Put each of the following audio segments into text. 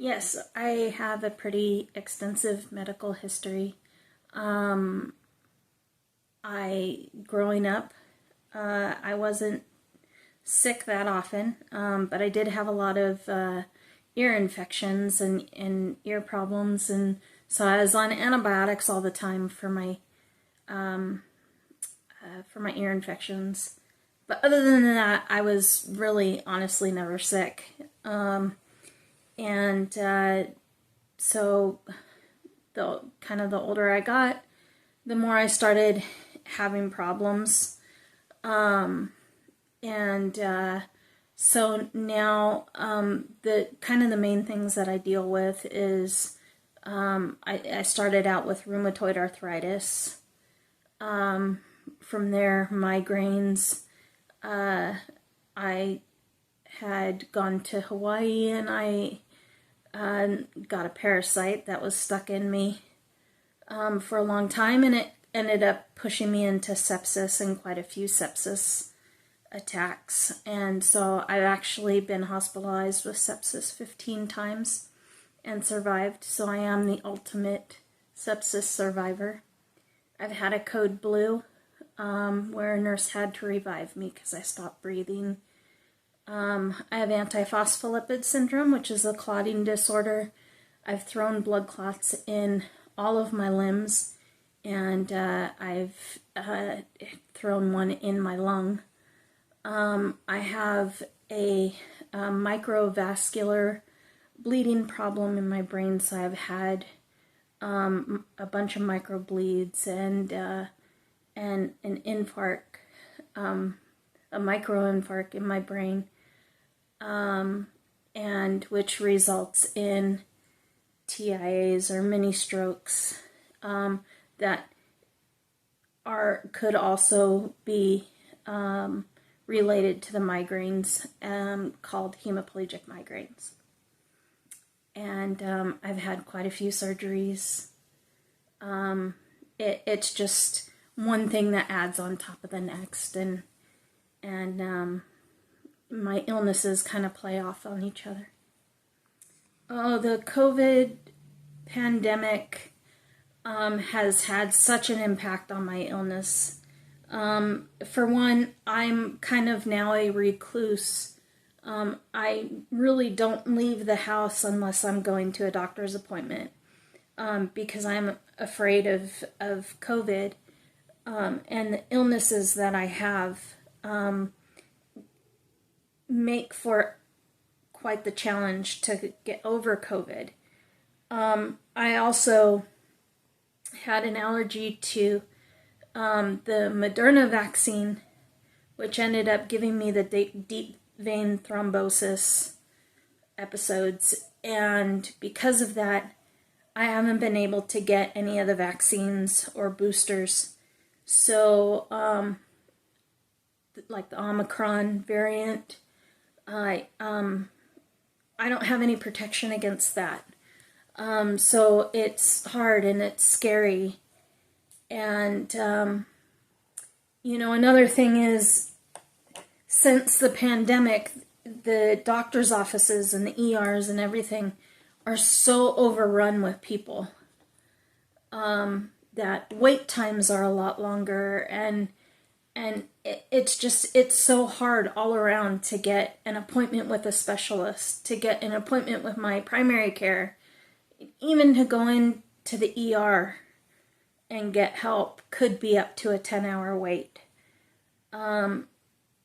Yes, I have a pretty extensive medical history. Um, Growing up, I wasn't sick that often, but I did have a lot of ear infections and ear problems, and so I was on antibiotics all the time for my ear infections. But other than that, I was really, honestly, never sick. And So the kind of the older I got, the more I started having problems. And So now, the kind of the main things that I deal with is I started out with rheumatoid arthritis. From there, migraines. I had gone to Hawaii and I got a parasite that was stuck in me for a long time, and it ended up pushing me into sepsis and quite a few sepsis attacks. And so I've actually been hospitalized with sepsis 15 times and survived. So I am the ultimate sepsis survivor. I've had a code blue where a nurse had to revive me because I stopped breathing. I have antiphospholipid syndrome, which is a clotting disorder. I've thrown blood clots in all of my limbs, and I've thrown one in my lung. I have a microvascular bleeding problem in my brain, so I've had a bunch of microbleeds and an infarct, a microinfarct in my brain, and which results in TIAs or mini strokes that could also be related to the migraines, called hemiplegic migraines. And I've had quite a few surgeries. It's just one thing that adds on top of the next, and my illnesses kind of play off on each other. Oh, the COVID pandemic has had such an impact on my illness. For one, I'm kind of now a recluse. I really don't leave the house unless I'm going to a doctor's appointment, because I'm afraid of COVID, and the illnesses that I have make for quite the challenge to get over COVID. I also had an allergy to the Moderna vaccine, which ended up giving me the deep vein thrombosis episodes. And because of that, I haven't been able to get any of the vaccines or boosters. So, like the Omicron variant, I don't have any protection against that. So it's hard and it's scary. And, another thing is, since the pandemic, the doctor's offices and the ERs and everything are so overrun with people that wait times are a lot longer, and it's so hard all around to get an appointment with a specialist, to get an appointment with my primary care, even to go into the ER and get help could be up to a 10-hour wait.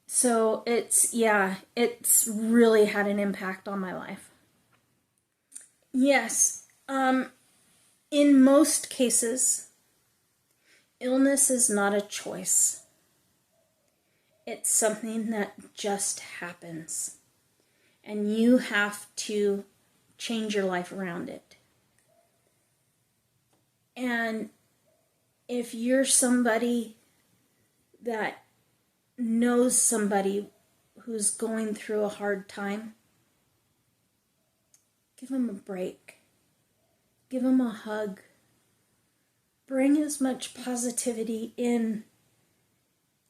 So it's really had an impact on my life. Yes, in most cases, illness is not a choice. It's something that just happens, and you have to change your life around it. And if you're somebody that knows somebody who's going through a hard time, give them a break. Give them a hug. Bring as much positivity in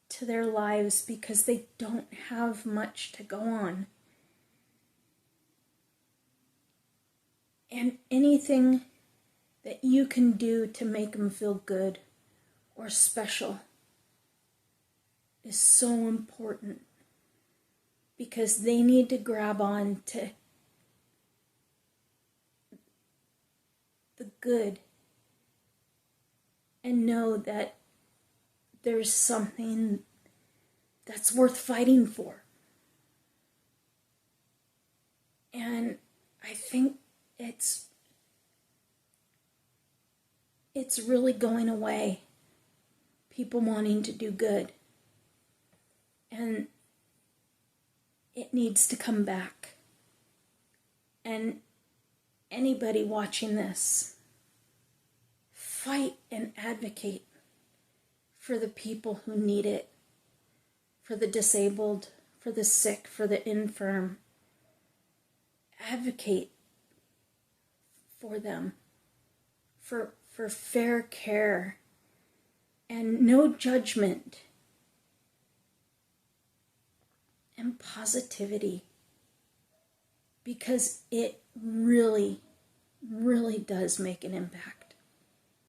to their lives, because they don't have much to go on. And anything that you can do to make them feel good or special is so important, because they need to grab on to the good and know that there's something that's worth fighting for. And I think it's really going away, people wanting to do good. And it needs to come back. And anybody watching this, fight and advocate for the people who need it, for the disabled, for the sick, for the infirm. Advocate for them, for fair care and no judgment and positivity, because it really, really does make an impact.